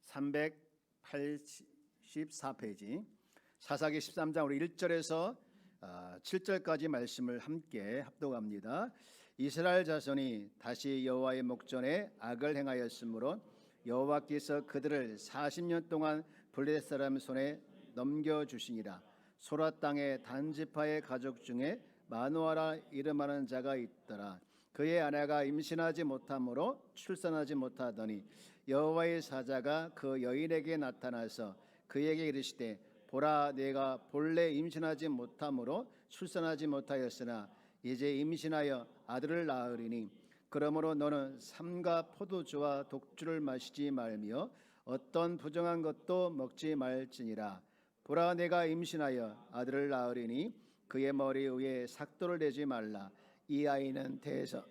384페이지 사사기 13장 우리 1절에서 7절까지 말씀을 함께 합독합니다. 이스라엘 자손이 다시 여호와의 목전에 악을 행하였으므로 여호와께서 그들을 40년 동안 블레셋 사람 손에 넘겨주시니라. 소라 땅의 단지파의 가족 중에 마노아라 이름하는 자가 있더라. 그의 아내가 임신하지 못하므로 출산하지 못하더니 여호와의 사자가 그 여인에게 나타나서 그에게 이르시되 보라, 내가 본래 임신하지 못하므로 출산하지 못하였으나 이제 임신하여 아들을 낳으리니 그러므로 너는 삼가 포도주와 독주를 마시지 말며 어떤 부정한 것도 먹지 말지니라. 보라, 내가 임신하여 아들을 낳으리니 그의 머리 위에 삭도를 내지 말라. 이 아이는 태에서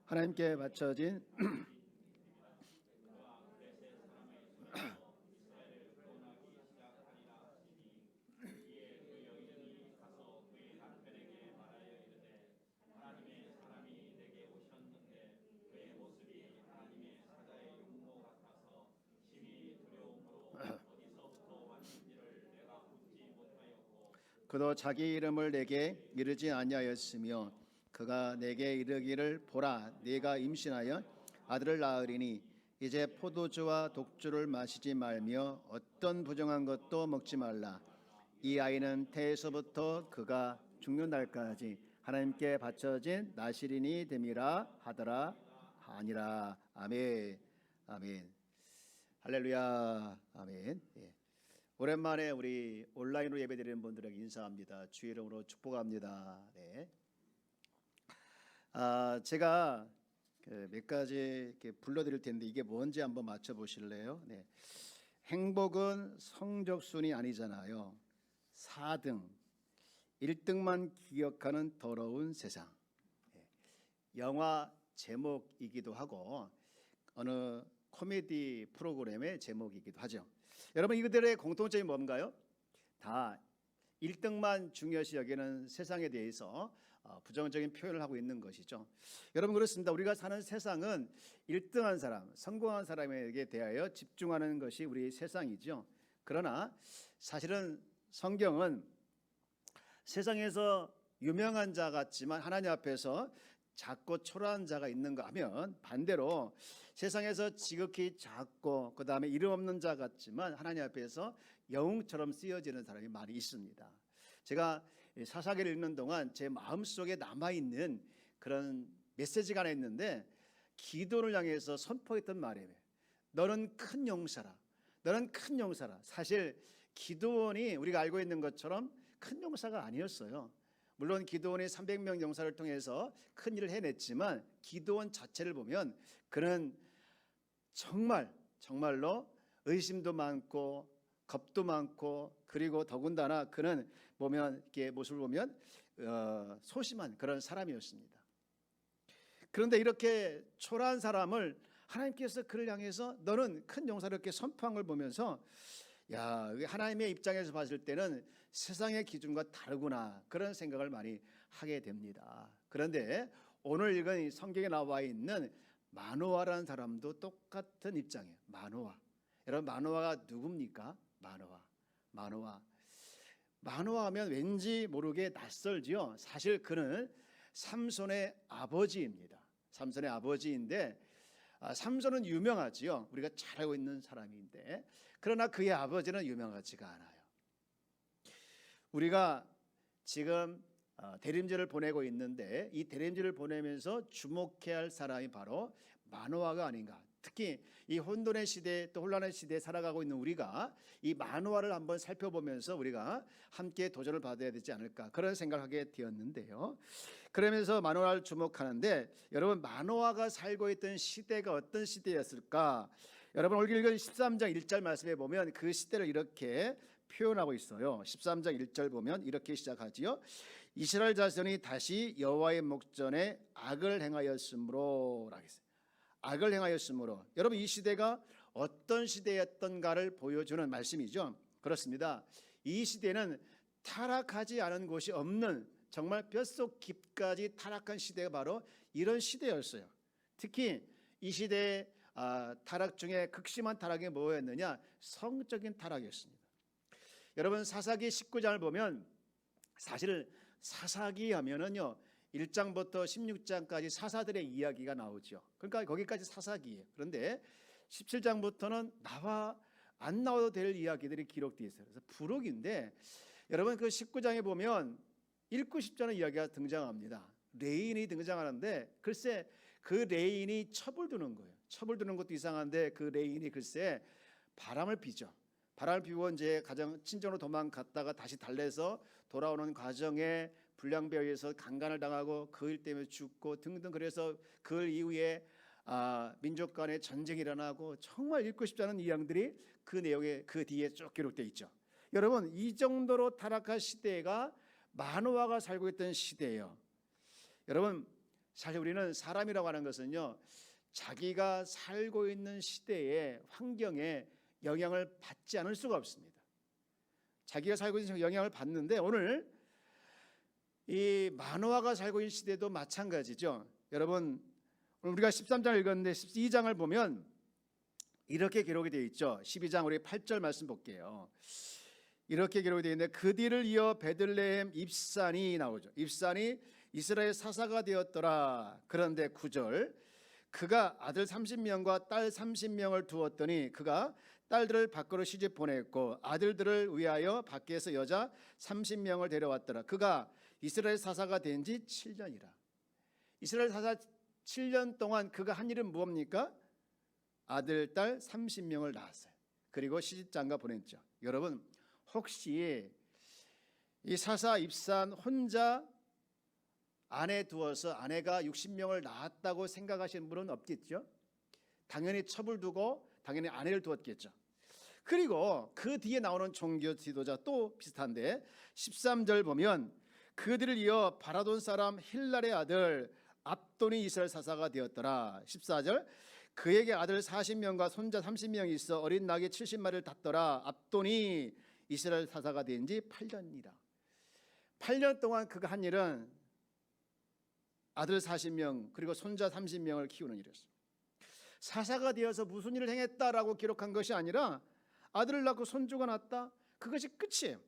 하나님께 바쳐진 그도 자기 이름을 내게 이르지 아니하였으며 그가 내게 이르기를 보라, 네가 임신하여 아들을 낳으리니 이제 포도주와 독주를 마시지 말며 어떤 부정한 것도 먹지 말라. 이 아이는 태에서부터 그가 죽는 날까지 하나님께 바쳐진 나실인이 됨이라 하더라 아니라. 아멘. 아멘. 할렐루야. 아멘. 예. 오랜만에 우리 온라인으로 예배드리는 분들에게 인사합니다. 주의 이름으로 축복합니다. 네. 제가 몇 가지 이렇게 불러드릴 텐데 이게 뭔지 한번 맞춰보실래요? 네. 행복은 성적순이 아니잖아요. 4등, 1등만 기억하는 더러운 세상. 네. 영화 제목이기도 하고 어느 코미디 프로그램의 제목이기도 하죠. 여러분, 이들의 공통점이 뭔가요? 다 1등만 중요시 여기는 세상에 대해서 부정적인 표현을 하고 있는 것이죠. 여러분, 그렇습니다. 우리가 사는 세상은 1등한 사람, 성공한 사람에게 대하여 집중하는 것이 우리 세상이죠. 그러나 사실은 성경은 세상에서 유명한 자 같지만 하나님 앞에서 작고 초라한 자가 있는가 하면 반대로 세상에서 지극히 작고 그 다음에 이름 없는 자 같지만 하나님 앞에서 영웅처럼 쓰여지는 사람이 많이 있습니다. 제가 사사기를 읽는 동안 제 마음속에 남아있는 그런 메시지가 하나 있는데, 기도를 향해서 선포했던 말이에요. 너는 큰 용사라. 너는 큰 용사라. 사실 기도원이 우리가 알고 있는 것처럼 큰 용사가 아니었어요. 물론 기도원이 300명 용사를 통해서 큰 일을 해냈지만 기도원 자체를 보면 그는 정말로 의심도 많고 겁도 많고, 그리고 더군다나 그는 보면 이렇게 모습을 보면 소심한 그런 사람이었습니다. 그런데 이렇게 초라한 사람을 하나님께서 그를 향해서 너는 큰 용사를 이렇게 선포한 걸 보면서 야, 하나님의 입장에서 봤을 때는 세상의 기준과 다르구나, 그런 생각을 많이 하게 됩니다. 그런데 오늘 읽은 성경에 나와 있는 마노아라는 사람도 똑같은 입장이에요. 마노아. 여러분, 마노아가 누굽니까? 마노아 하면 왠지 모르게 낯설지요. 사실 그는 삼손의 아버지입니다. 삼손의 아버지인데 삼손은 유명하지요. 우리가 잘 알고 있는 사람인데, 그러나 그의 아버지는 유명하지가 않아요. 우리가 지금 대림절을 보내고 있는데 이 대림절을 보내면서 주목해야 할 사람이 바로 마노아가 아닌가. 특히 이 혼돈의 시대, 또 혼란의 시대에 살아가고 있는 우리가 이 마노아를 한번 살펴보면서 우리가 함께 도전을 받아야 되지 않을까, 그런 생각을 하게 되었는데요. 그러면서 마노아를 주목하는데, 여러분, 마노아가 살고 있던 시대가 어떤 시대였을까? 여러분, 오늘 읽은 13장 1절 말씀에 보면 그 시대를 이렇게 표현하고 있어요. 13장 1절 보면 이렇게 시작하지요. 이스라엘 자손이 다시 여호와의 목전에 악을 행하였으므로 라고 했어요. 악을 행하였으므로. 여러분, 이 시대가 어떤 시대였던가를 보여주는 말씀이죠. 그렇습니다. 이 시대는 타락하지 않은 곳이 없는, 정말 뼛속 깊이까지 타락한 시대가 바로 이런 시대였어요. 특히 이 시대에 타락 중에 극심한 타락이 뭐였느냐? 성적인 타락이었습니다. 여러분 사사기 19장을 보면 사실 사사기 하면은요 1장부터 16장까지 사사들의 이야기가 나오죠. 그러니까 거기까지 사사기예요. 그런데 17장부터는 나와 안 나와도 될 이야기들이 기록되어 있어요. 그래서 부록인데 여러분 그 19장에 보면 읽고 싶지 않은 이야기가 등장합니다. 레인이 등장하는데 글쎄 그 레인이 첩을 두는 거예요. 첩을 두는 것도 이상한데 그 레인이 글쎄 바람을 피죠. 바람을 피고 이제 가정 친정으로 도망갔다가 다시 달래서 돌아오는 과정에 불량배에 의해서 강간을 당하고 그 일 때문에 죽고 등등. 그래서 그 이후에 민족 간의 전쟁이 일어나고 정말 읽고 싶지 않은 이야기들이 그 내용에 그 뒤에 쭉 기록되어 있죠. 여러분 이 정도로 타락한 시대가 마노아가 살고 있던 시대예요. 여러분 사실 우리는 사람이라고 하는 것은요 자기가 살고 있는 시대의 환경에 영향을 받지 않을 수가 없습니다. 자기가 살고 있는 영향을 받는데 오늘 이 마노아가 살고 있는 시대도 마찬가지죠. 여러분 오늘 우리가 13장을 읽었는데 12장을 보면 이렇게 기록이 되어 있죠. 12장 우리 8절 말씀 볼게요. 이렇게 기록이 되어 있는데 그 뒤를 이어 베들레헴 입산이 나오죠. 입산이 이스라엘 사사가 되었더라. 그런데 9절 그가 아들 30명과 딸 30명을 두었더니 그가 딸들을 밖으로 시집 보냈고 아들들을 위하여 밖에서 여자 30명을 데려왔더라. 그가 이스라엘 사사가 된 지 7년이라. 이스라엘 사사 7년 동안 그가 한 일은 무엇입니까? 아들, 딸 30명을 낳았어요. 그리고 시집장가 보냈죠. 여러분 혹시 이 사사 입산 혼자 아내 두어서 아내가 60명을 낳았다고 생각하시는 분은 없겠죠. 당연히 첩을 두고 당연히 아내를 두었겠죠. 그리고 그 뒤에 나오는 종교 지도자 또 비슷한데 13절 보면 그들을 이어 바라돈 사람 힐랄의 아들 압돈이 이스라엘 사사가 되었더라. 14절 그에게 아들 40명과 손자 30명이 있어 어린 낙이 70마리를 탔더라. 압돈이 이스라엘 사사가 된 지 8년이라. 8년 동안 그가 한 일은 아들 40명 그리고 손자 30명을 키우는 일이었습니다. 사사가 되어서 무슨 일을 행했다라고 기록한 것이 아니라 아들을 낳고 손주가 났다. 그것이 끝이에요.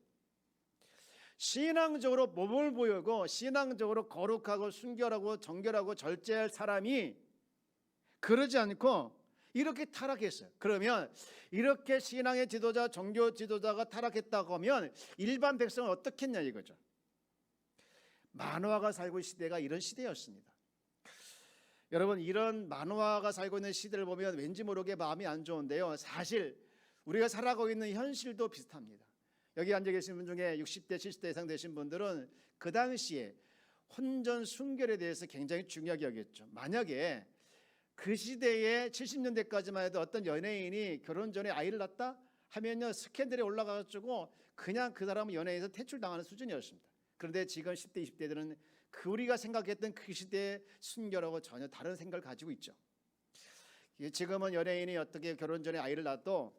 신앙적으로 몸을 보이고 신앙적으로 거룩하고 순결하고 정결하고 절제할 사람이 그러지 않고 이렇게 타락했어요. 그러면 이렇게 신앙의 지도자, 종교 지도자가 타락했다고 하면 일반 백성은 어떻게 했냐 이거죠. 마노아가 살고 있는 시대가 이런 시대였습니다. 여러분 이런 마노아가 살고 있는 시대를 보면 왠지 모르게 마음이 안 좋은데요. 사실 우리가 살아가고 있는 현실도 비슷합니다. 여기 앉아 계신 분 중에 60대 70대 이상 되신 분들은 그 당시에 혼전 순결에 대해서 굉장히 중요하게 여겼죠. 만약에 그 시대에 70년대까지만 해도 어떤 연예인이 결혼 전에 아이를 낳았다 하면요 스캔들에 올라가가지고 그냥 그 사람은 연예인에서 퇴출당하는 수준이었습니다. 그런데 지금 10대 20대들은 그 우리가 생각했던 그 시대의 순결하고 전혀 다른 생각을 가지고 있죠. 지금은 연예인이 어떻게 결혼 전에 아이를 낳아도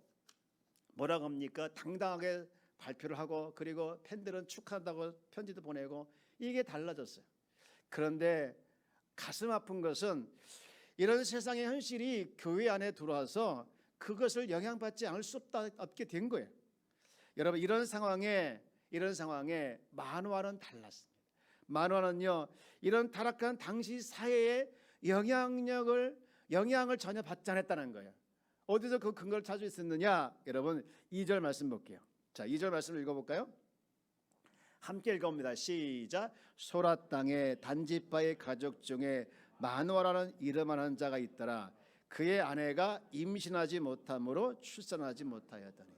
뭐라고 합니까? 당당하게 발표를 하고 그리고 팬들은 축하한다고 편지도 보내고 이게 달라졌어요. 그런데 가슴 아픈 것은 이런 세상의 현실이 교회 안에 들어와서 그것을 영향받지 않을 수 없게 된 거예요. 여러분 이런 상황에 마노아는 달랐습니다. 마노아는요 이런 타락한 당시 사회의 영향을 전혀 받지 않았다는 거예요. 어디서 그 근거를 찾을 수 있었느냐? 여러분 2절 말씀 볼게요. 자 2절 말씀을 읽어볼까요? 함께 읽어봅니다. 시작. 소라 땅의 단지파의 가족 중에 마노아라는 이름하는 자가 있더라. 그의 아내가 임신하지 못함으로 출산하지 못하였더니.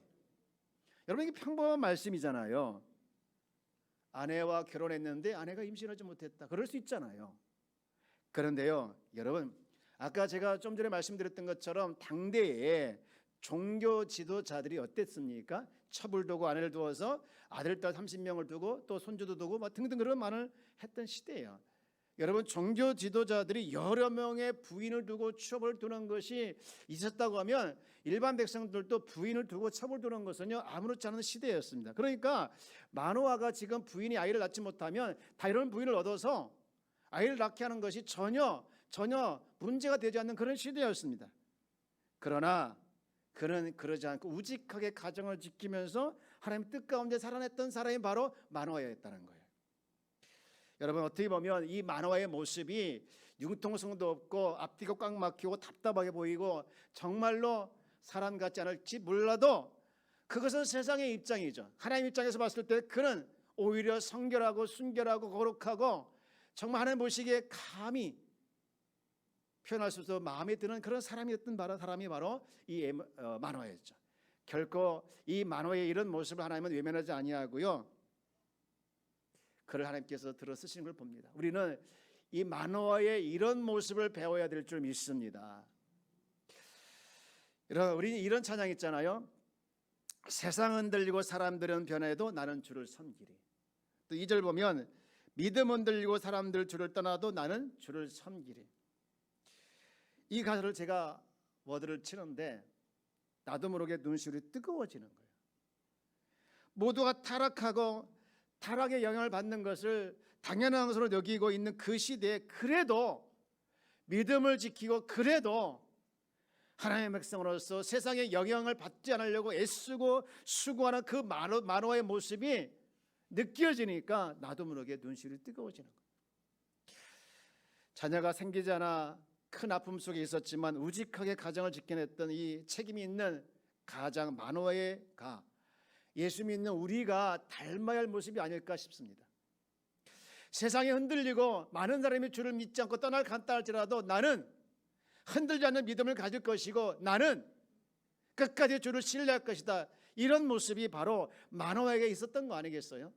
여러분 이게 평범한 말씀이잖아요. 아내와 결혼했는데 아내가 임신하지 못했다. 그럴 수 있잖아요. 그런데요 여러분 아까 제가 좀 전에 말씀드렸던 것처럼 당대에 종교 지도자들이 어땠습니까? 첩을 두고 아내를 두어서 아들, 딸 30명을 두고 또 손주도 두고 뭐 등등 그런 말을 했던 시대예요. 여러분 종교 지도자들이 여러 명의 부인을 두고 첩을 두는 것이 있었다고 하면 일반 백성들도 부인을 두고 첩을 두는 것은요 아무렇지 않은 시대였습니다. 그러니까 마노아가 지금 부인이 아이를 낳지 못하면 다 이런 부인을 얻어서 아이를 낳게 하는 것이 전혀 문제가 되지 않는 그런 시대였습니다. 그러나 그는 그러지 않고 우직하게 가정을 지키면서 하나님 뜻 가운데 살아냈던 사람이 바로 마노아였다는 거예요. 여러분, 어떻게 보면 이 마노아의 모습이 융통성도 없고 앞뒤가 꽉 막히고 답답하게 보이고 정말로 사람 같지 않을지 몰라도 그것은 세상의 입장이죠. 하나님 입장에서 봤을 때 그는 오히려 성결하고 순결하고 거룩하고 정말 하나님 보시기에 감히 표현할 수 없어 마음에 드는 그런 사람이었던 사람이 바로 이 마노아였죠. 결코 이 마노아의 이런 모습을 하나님은 외면하지 아니하고요, 그를 하나님께서 들어 쓰시는 걸 봅니다. 우리는 이 마노아의 이런 모습을 배워야 될 줄 믿습니다. 우리 이런 찬양 있잖아요. 세상은 흔들리고 사람들은 변해도 나는 주를 섬기리. 또 2절 보면 믿음 흔들리고 사람들 주를 떠나도 나는 주를 섬기리. 이 가사를 제가 워드를 치는데 나도 모르게 눈시울이 뜨거워지는 거예요. 모두가 타락하고 타락의 영향을 받는 것을 당연한 것으로 여기고 있는 그 시대에 그래도 믿음을 지키고 그래도 하나님의 백성으로서 세상의 영향을 받지 않으려고 애쓰고 수고하는 그 마노아의 모습이 느껴지니까 나도 모르게 눈시울이 뜨거워지는 거예요. 자녀가 생기지 않아 큰 아픔 속에 있었지만 우직하게 가정을 지켜냈던 이 책임이 있는 가장 마노아의 예수 믿는 우리가 닮아야 할 모습이 아닐까 싶습니다. 세상에 흔들리고 많은 사람이 주를 믿지 않고 떠날 간다 할지라도 나는 흔들지 않는 믿음을 가질 것이고 나는 끝까지 주를 신뢰할 것이다. 이런 모습이 바로 마노아에게 있었던 거 아니겠어요?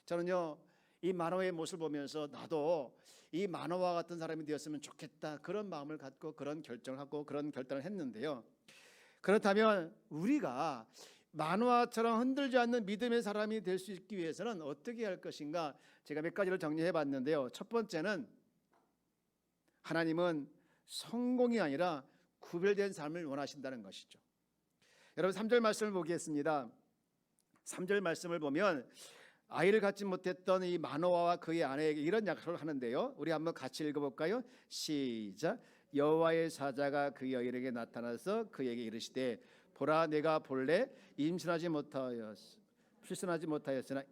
저는요, 이 마노아의 모습을 보면서 나도 이 마노아 같은 사람이 되었으면 좋겠다, 그런 마음을 갖고 그런 결정을 하고 그런 결단을 했는데요. 그렇다면 우리가 마노아처럼 흔들지 않는 믿음의 사람이 될 수 있기 위해서는 어떻게 할 것인가, 제가 몇 가지를 정리해 봤는데요. 첫 번째는 하나님은 성공이 아니라 구별된 삶을 원하신다는 것이죠. 여러분 3절 말씀을 보겠습니다. 3절 말씀을 보면 아이를 갖지 못했던 이 마노아와 그의 아내에게 이런 약속을 하는데요. 우리 한번 같이 읽어볼까요? 시작. 여호와의 사자가 그 여인에게 나타나서 그에게 이르시되 보라, 내가 본래 임신하지 못하였으나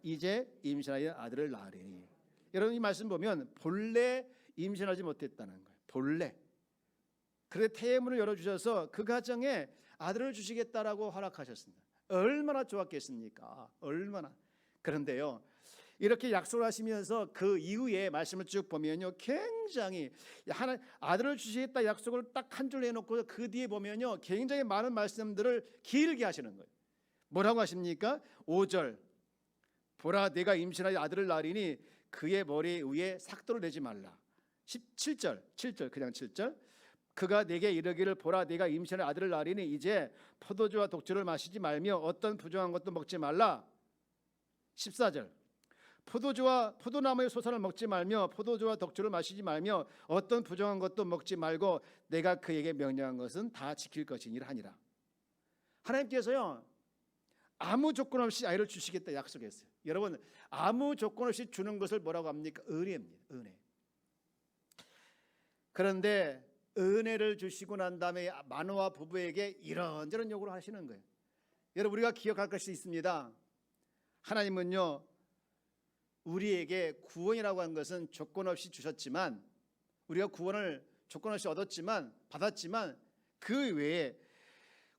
이제 임신하여 아들을 낳으리니. 여러분 이 말씀 보면 본래 임신하지 못했다는 거예요. 본래. 그래 태의문을 열어주셔서 그 가정에 아들을 주시겠다라고 허락하셨습니다. 얼마나 좋았겠습니까? 얼마나. 그런데요, 이렇게 약속을 하시면서 그 이후에 말씀을 쭉 보면요, 굉장히 아들을 주시겠다 약속을 딱 한 줄 해놓고 그 뒤에 보면요, 굉장히 많은 말씀들을 길게 하시는 거예요. 뭐라고 하십니까? 5절. 보라, 내가 임신하여 아들을 낳으리니 그의 머리 위에 삭도를 내지 말라. 7절 그냥 7절. 그가 내게 이르기를 보라, 내가 임신하여 아들을 낳으리니 이제 포도주와 독주를 마시지 말며 어떤 부정한 것도 먹지 말라. 14절. 포도주와 포도나무의 소산을 먹지 말며 포도주와 독주를 마시지 말며 어떤 부정한 것도 먹지 말고 내가 그에게 명령한 것은 다 지킬 것이니라 하니라. 하나님께서요, 아무 조건 없이 아이를 주시겠다 약속했어요. 여러분, 아무 조건 없이 주는 것을 뭐라고 합니까? 은혜입니다. 은혜. 그런데 은혜를 주시고 난 다음에 마노아 부부에게 이런저런 요구를 하시는 거예요. 여러분, 우리가 기억할 것이 있습니다. 하나님은요, 우리에게 구원이라고 하는 것은 조건 없이 주셨지만, 우리가 구원을 조건 없이 받았지만 그 외에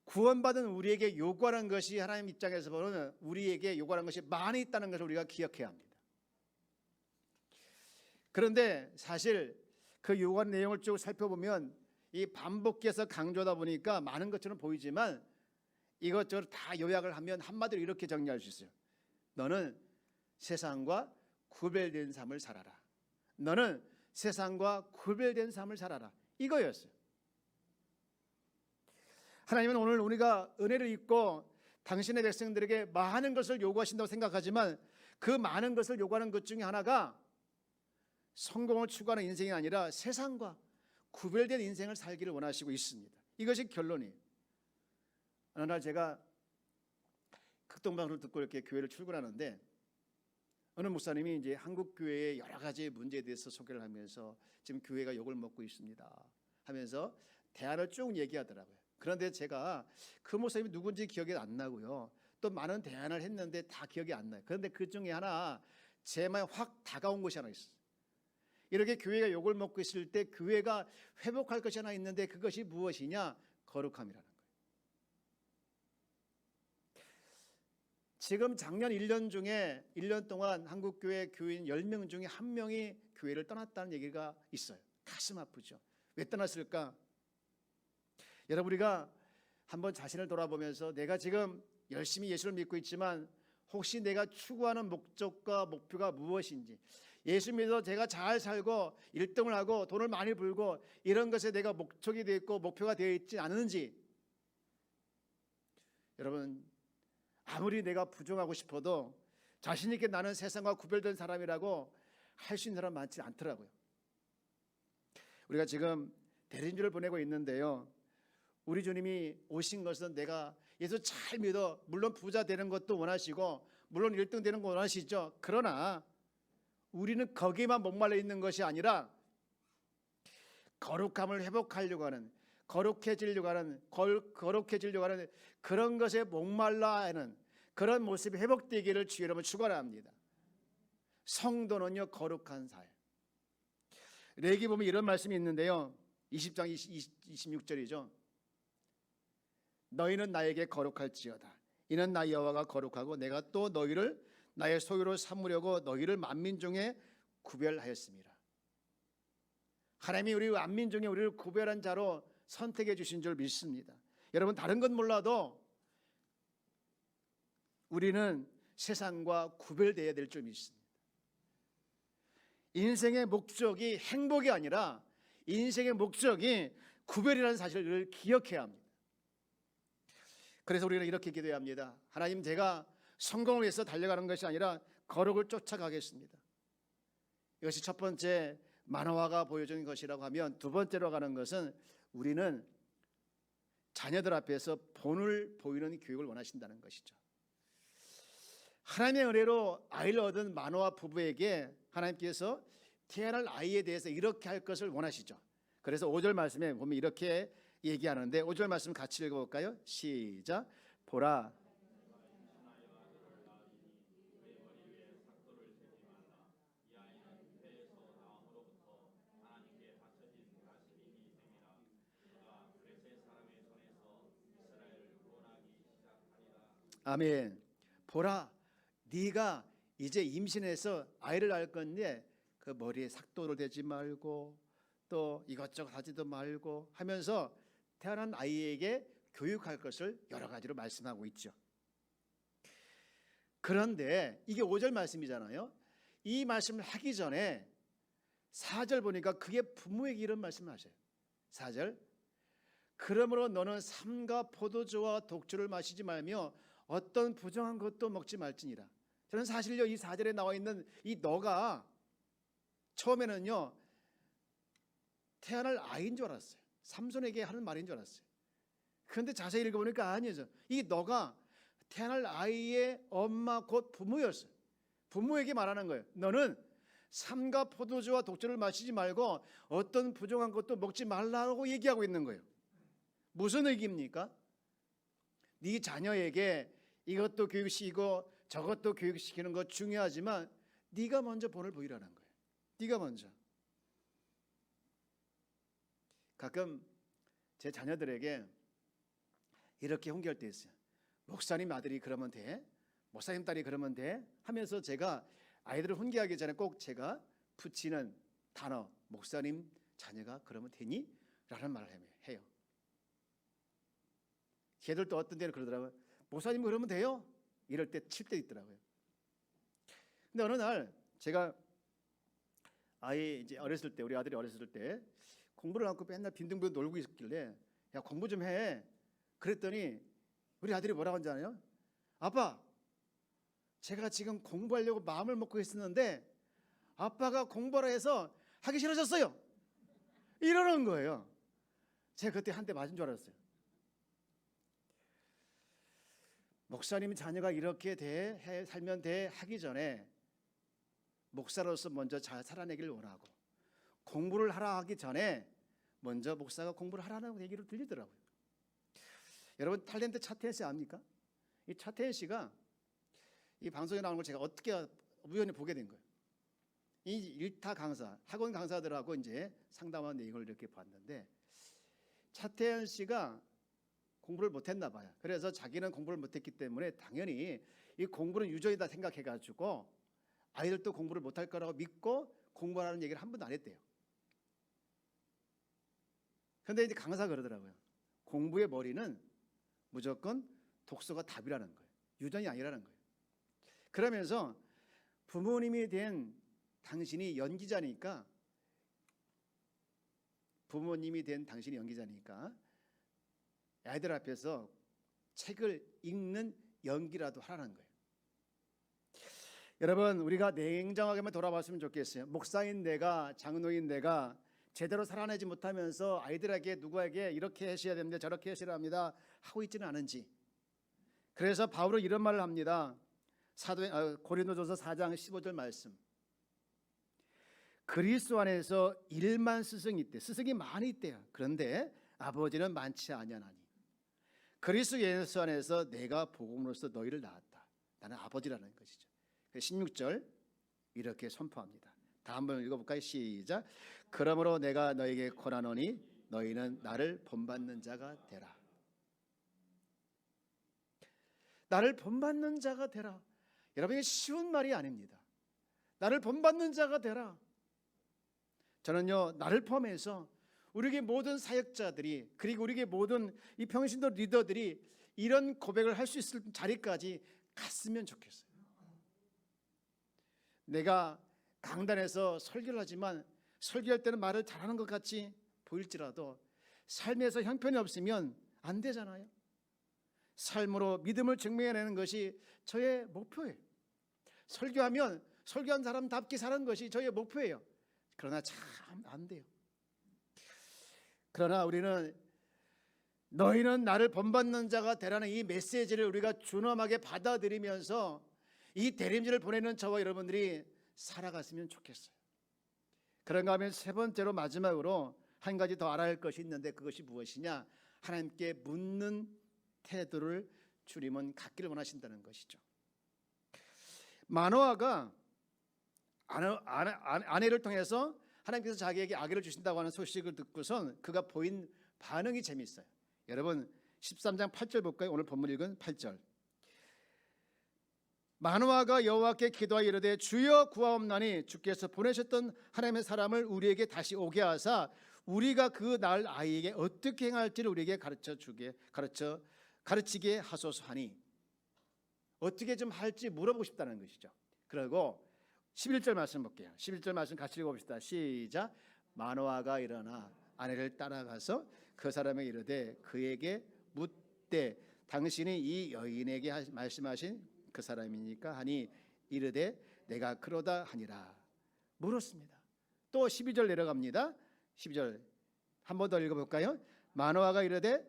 구원받은 우리에게 요구하는 것이 하나님 입장에서 보면 우리에게 요구하는 것이 많이 있다는 것을 우리가 기억해야 합니다. 그런데 사실 그 요구하는 내용을 쭉 살펴보면 이 반복해서 강조하다 보니까 많은 것처럼 보이지만 이것저것 다 요약을 하면 한마디로 이렇게 정리할 수 있어요. 너는 세상과 구별된 삶을 살아라. 너는 세상과 구별된 삶을 살아라. 이거였어요. 하나님은 오늘 우리가 은혜를 입고 당신의 백성들에게 많은 것을 요구하신다고 생각하지만 그 많은 것을 요구하는 것 중에 하나가 성공을 추구하는 인생이 아니라 세상과 구별된 인생을 살기를 원하시고 있습니다. 이것이 결론이에요. 어느 날 제가 극동방송을 듣고 이렇게 교회를 출근하는데 어느 목사님이 이제 한국 교회의 여러 가지 문제에 대해서 소개를 하면서 지금 교회가 욕을 먹고 있습니다 하면서 대안을 쭉 얘기하더라고요. 그런데 제가 그 목사님이 누군지 기억이 안 나고요. 또 많은 대안을 했는데 다 기억이 안 나요. 그런데 그 중에 하나 제 마음에 확 다가온 것이 하나 있어요. 이렇게 교회가 욕을 먹고 있을 때 교회가 회복할 것이 하나 있는데 그것이 무엇이냐? 거룩함이라는 거예요. 지금 작년 1년 중에 1년 동안 한국교회 교인 10명 중에 1명이 교회를 떠났다는 얘기가 있어요. 가슴 아프죠. 왜 떠났을까? 여러분, 우리가 한번 자신을 돌아보면서 내가 지금 열심히 예수를 믿고 있지만 혹시 내가 추구하는 목적과 목표가 무엇인지, 예수 믿어 제가 잘 살고 1등을 하고 돈을 많이 벌고 이런 것에 내가 목적이 되어 있고 목표가 되어 있지 않은지, 여러분, 아무리 내가 부정하고 싶어도 자신 있게 나는 세상과 구별된 사람이라고 할 수 있는 사람 많지 않더라고요. 우리가 지금 대리인주를 보내고 있는데요, 우리 주님이 오신 것은 내가 예수 잘 믿어, 물론 부자 되는 것도 원하시고 물론 1등 되는 거 원하시죠. 그러나 우리는 거기에만 목말라 있는 것이 아니라 거룩함을 회복하려고 하는, 거룩해지려고 하는 그런 것에 목말라 하는 그런 모습이 회복되기를 주의 이름으로 축원합니다. 성도는요, 거룩한 삶. 레위기 보면 이런 말씀이 있는데요, 20장 26절이죠. 너희는 나에게 거룩할지어다. 이는 나 여호와가 거룩하고 내가 또 너희를 나의 소유로 삼으려고 너희를 만민 중에 구별하였습니다. 하나님이 우리 만민 중에 우리를 구별한 자로 선택해 주신 줄 믿습니다. 여러분, 다른 건 몰라도 우리는 세상과 구별되어야 될 줄 믿습니다. 인생의 목적이 행복이 아니라 인생의 목적이 구별이라는 사실을 기억해야 합니다. 그래서 우리는 이렇게 기도해야 합니다. 하나님, 제가 성공을 위해서 달려가는 것이 아니라 거룩을 쫓아가겠습니다. 이것이 첫 번째 만화가 보여주는 것이라고 하면, 두 번째로 가는 것은 우리는 자녀들 앞에서 본을 보이는 교육을 원하신다는 것이죠. 하나님의 은혜로 아이를 얻은 만화와 부부에게 하나님께서 태어날 아이에 대해서 이렇게 할 것을 원하시죠. 그래서 5절 말씀에 보면 이렇게 얘기하는데, 5절 말씀 같이 읽어볼까요? 시작. 보라, 아멘. 보라, 네가 이제 임신해서 아이를 낳을 건데 그 머리에 삭도를 대지 말고 또 이것저것 하지도 말고 하면서 태어난 아이에게 교육할 것을 여러 가지로 말씀하고 있죠. 그런데 이게 5절 말씀이잖아요. 이 말씀을 하기 전에 4절 보니까 그게 부모에게 이런 말씀을 하셔요. 4절, 그러므로 너는 삼가 포도주와 독주를 마시지 말며 어떤 부정한 것도 먹지 말지니라. 저는 사실요, 이 4절에 나와 있는 이 너가 처음에는요, 태어날 아이인 줄 알았어요. 삼손에게 하는 말인 줄 알았어요. 그런데 자세히 읽어보니까 아니죠. 이 너가 태어날 아이의 엄마 곧 부모였어요. 부모에게 말하는 거예요. 너는 삼가 포도주와 독주를 마시지 말고 어떤 부정한 것도 먹지 말라고 얘기하고 있는 거예요. 무슨 얘기입니까? 네 자녀에게 이것도 교육시키고 저것도 교육시키는 것 중요하지만 네가 먼저 본을 보이라는 거예요. 네가 먼저. 가끔 제 자녀들에게 이렇게 훈계할 때 있어요. 목사님 아들이 그러면 돼? 목사님 딸이 그러면 돼? 하면서 제가 아이들을 훈계하기 전에 꼭 제가 붙이는 단어, 목사님 자녀가 그러면 되니? 라는 말을 해요. 걔들 또 어떤 데는 그러더라고요. 목사님 그러면 돼요? 이럴 때 칠 때 있더라고요. 근데 어느 날 제가 이제 어렸을 때, 우리 아들이 어렸을 때 공부를 않고 맨날 빈둥빈둥 놀고 있길래 야, 공부 좀 해. 그랬더니 우리 아들이 뭐라고 하는지 아나요? 아빠, 제가 지금 공부하려고 마음을 먹고 있었는데 아빠가 공부하라 해서 하기 싫어졌어요. 이러는 거예요. 제가 그때 한 대 맞은 줄 알았어요. 목사님 자녀가 이렇게 살면 돼 하기 전에 목사로서 먼저 잘 살아내기를 원하고, 공부를 하라 하기 전에 먼저 목사가 공부를 하라는 얘기를 들리더라고요. 여러분 탤런트 차태현 씨 압니까? 이 차태현 씨가 이 방송에 나오는 걸 제가 어떻게 우연히 보게 된 거예요. 이 일타 강사, 학원 강사들하고 이제 상담한 내용을 이렇게 봤는데 차태현 씨가 공부를 못했나 봐요. 그래서 자기는 공부를 못했기 때문에 당연히 이 공부는 유전이다 생각해가지고 아이들도 공부를 못할 거라고 믿고 공부하라는 얘기를 한 번도 안 했대요. 그런데 이제 강사가 그러더라고요. 공부의 머리는 무조건 독서가 답이라는 거예요. 유전이 아니라는 거예요. 그러면서 부모님이 된 당신이 연기자니까 아이들 앞에서 책을 읽는 연기라도 하라는 거예요. 여러분 우리가 냉정하게만 돌아봤으면 좋겠어요. 목사인 내가, 장로인 내가 제대로 살아내지 못하면서 아이들에게 누구에게 이렇게 하셔야 됩니다, 저렇게 하셔야 합니다 하고 있지는 않은지. 그래서 바울은 이런 말을 합니다. 고린도전서 4장 15절 말씀. 그리스도 안에서 1만 스승이 있대. 스승이 많이 있대요. 그런데 아버지는 많지 아니하나니 그리스도 예수 안에서 내가 복음으로써 너희를 낳았다. 나는 아버지라는 것이죠. 16절 이렇게 선포합니다. 다 한번 읽어볼까요? 시작. 그러므로 내가 너에게 권하노니 너희는 나를 본받는 자가 되라. 나를 본받는 자가 되라. 여러분 이게 쉬운 말이 아닙니다. 나를 본받는 자가 되라. 저는요 나를 포함해서 우리에게 모든 사역자들이 그리고 우리에게 모든 이 평신도 리더들이 이런 고백을 할 수 있을 자리까지 갔으면 좋겠어요. 내가 강단에서 설교를 하지만 설교할 때는 말을 잘하는 것 같이 보일지라도 삶에서 형편이 없으면 안 되잖아요. 삶으로 믿음을 증명해내는 것이 저의 목표예요. 설교하면 설교한 사람답게 사는 것이 저의 목표예요. 그러나 참 안 돼요. 그러나 우리는 너희는 나를 본받는 자가 되라는 이 메시지를 우리가 준엄하게 받아들이면서 이 대림지를 보내는 저와 여러분들이 살아갔으면 좋겠어요. 그런가 하면 세 번째로 마지막으로 한 가지 더 알아야 할 것이 있는데 그것이 무엇이냐? 하나님께 묻는 태도를 주님은 갖기를 원하신다는 것이죠. 마노아가 아내를 통해서 하나님께서 자기에게 아기를 주신다고 하는 소식을 듣고선 그가 보인 반응이 재미있어요. 여러분 13장 8절 볼까요? 오늘 본문 읽은 8절. 마노아가 여호와께 기도하여 이르되 주여 구하옵나니 주께서 보내셨던 하나님의 사람을 우리에게 다시 오게 하사 우리가 그 날 아이에게 어떻게 행할지를 우리에게 가르치게 하소서 하니 어떻게 좀 할지 물어보고 싶다는 것이죠. 그리고 11절 말씀 볼게요. 11절 말씀 같이 읽어봅시다. 시작. 마노아가 일어나 아내를 따라가서 그 사람에게 이르되 그에게 묻되 당신이 이 여인에게 말씀하신 그 사람이니까 하니 이르되 내가 그러다 하니라 물었습니다. 또 12절 내려갑니다. 12절 한 번 더 읽어볼까요? 마노아가 이르되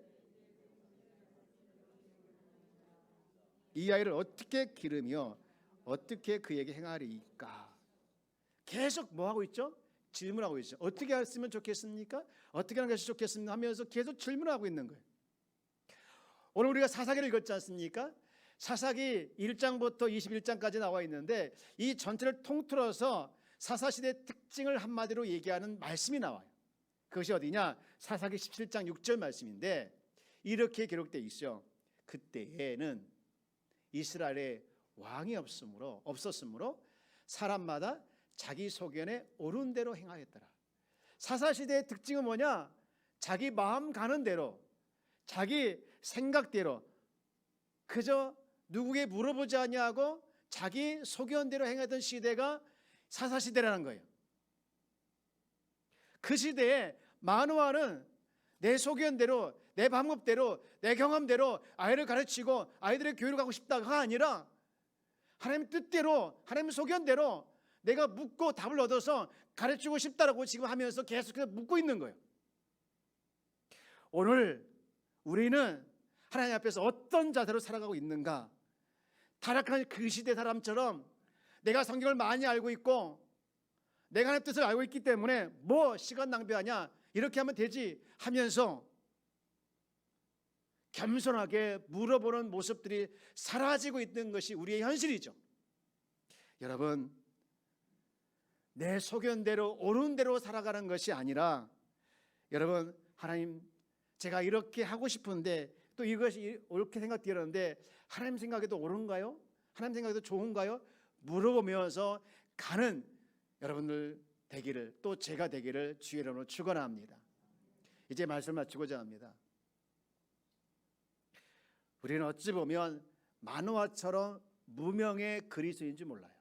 이 아이를 어떻게 기르며 어떻게 그에게 행하리까? 계속 뭐 하고 있죠? 질문하고 있죠. 어떻게 했으면 좋겠습니까? 어떻게 하는 것이 좋겠습니까? 하면서 계속 질문하고 있는 거예요. 오늘 우리가 사사기를 읽었지 않습니까? 사사기 1장부터 21장까지 나와 있는데 이 전체를 통틀어서 사사시대의 특징을 한마디로 얘기하는 말씀이 나와요. 그것이 어디냐? 사사기 17장 6절 말씀인데 이렇게 기록되어 있어요. 그때에는 이스라엘에 왕이 없었으므로 사람마다 자기 소견에 옳은 대로 행하였더라. 사사시대의 특징은 뭐냐? 자기 마음 가는 대로 자기 생각대로 그저 누구에게 물어보지 아니하고 자기 소견대로 행하던 시대가 사사시대라는 거예요. 그 시대에 마노아는 내 소견대로 내 방법대로 내 경험대로 아이를 가르치고 아이들의 교육을 가고 싶다가 아니라 하나님 뜻대로 하나님 소견대로 내가 묻고 답을 얻어서 가르치고 싶다라고 지금 하면서 계속해서 묻고 있는 거예요. 오늘 우리는 하나님 앞에서 어떤 자세로 살아가고 있는가? 타락한 그 시대 사람처럼 내가 성경을 많이 알고 있고 내가 하나님의 뜻을 알고 있기 때문에 뭐 시간 낭비하냐? 이렇게 하면 되지 하면서 겸손하게 물어보는 모습들이 사라지고 있는 것이 우리의 현실이죠. 여러분, 내 소견대로 옳은 대로 살아가는 것이 아니라, 여러분, 하나님, 제가 이렇게 하고 싶은데 또 이것이 옳게 생각되는데 하나님 생각에도 옳은가요? 하나님 생각에도 좋은가요? 물어보면서 가는 여러분들 되기를, 또 제가 되기를 주의 이름으로 축원합니다. 이제 말씀 마치고자 합니다. 우리는 어찌 보면 만화처럼 무명의 그리스도인지 몰라요.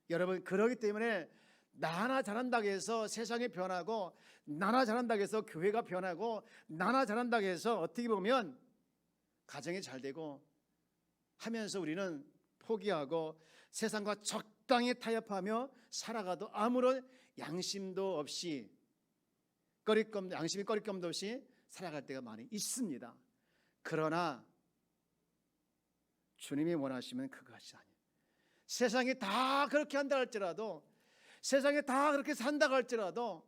여러분, 그러기 때문에 나 하나 잘한다고 해서 세상이 변하고, 나 하나 잘한다고 해서 교회가 변하고, 나 하나 잘한다고 해서 어떻게 보면 가정이 잘 되고 하면서 우리는 포기하고 세상과 적당히 타협하며 살아가도 아무런 양심도 없이, 양심이 꺼리낌도 없이 살아갈 때가 많이 있습니다. 그러나 주님이 원하시면 그것이 아니에요. 세상이 다 그렇게 한다 할지라도, 세상에 다 그렇게 산다고 할지라도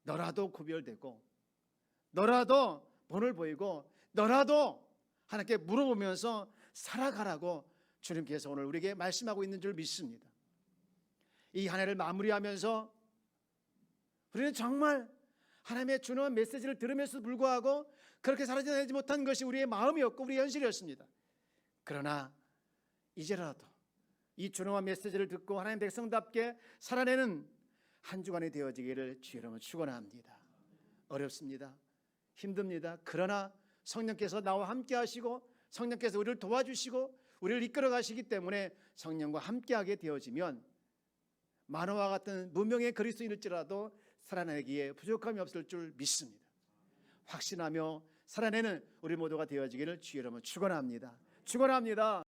너라도 구별되고, 너라도 본을 보이고, 너라도 하나님께 물어보면서 살아가라고 주님께서 오늘 우리에게 말씀하고 있는 줄 믿습니다. 이 한 해를 마무리하면서 우리는 정말 하나님의 준엄한 메시지를 들으면서도 불구하고 그렇게 살아내지 못한 것이 우리의 마음이었고 우리의 현실이었습니다. 그러나 이제라도 이 준엄한 메시지를 듣고 하나님 백성답게 살아내는 한 주간이 되어지기를 주의 이름으로 축원합니다. 어렵습니다. 힘듭니다. 그러나 성령께서 나와 함께 하시고 성령께서 우리를 도와주시고 우리를 이끌어 가시기 때문에 성령과 함께하게 되어지면 만화와 같은 무명의 그리스도인일지라도 살아내기에 부족함이 없을 줄 믿습니다. 확신하며 살아내는 우리 모두가 되어지기를 주의 이름으로 축원합니다. 축원합니다.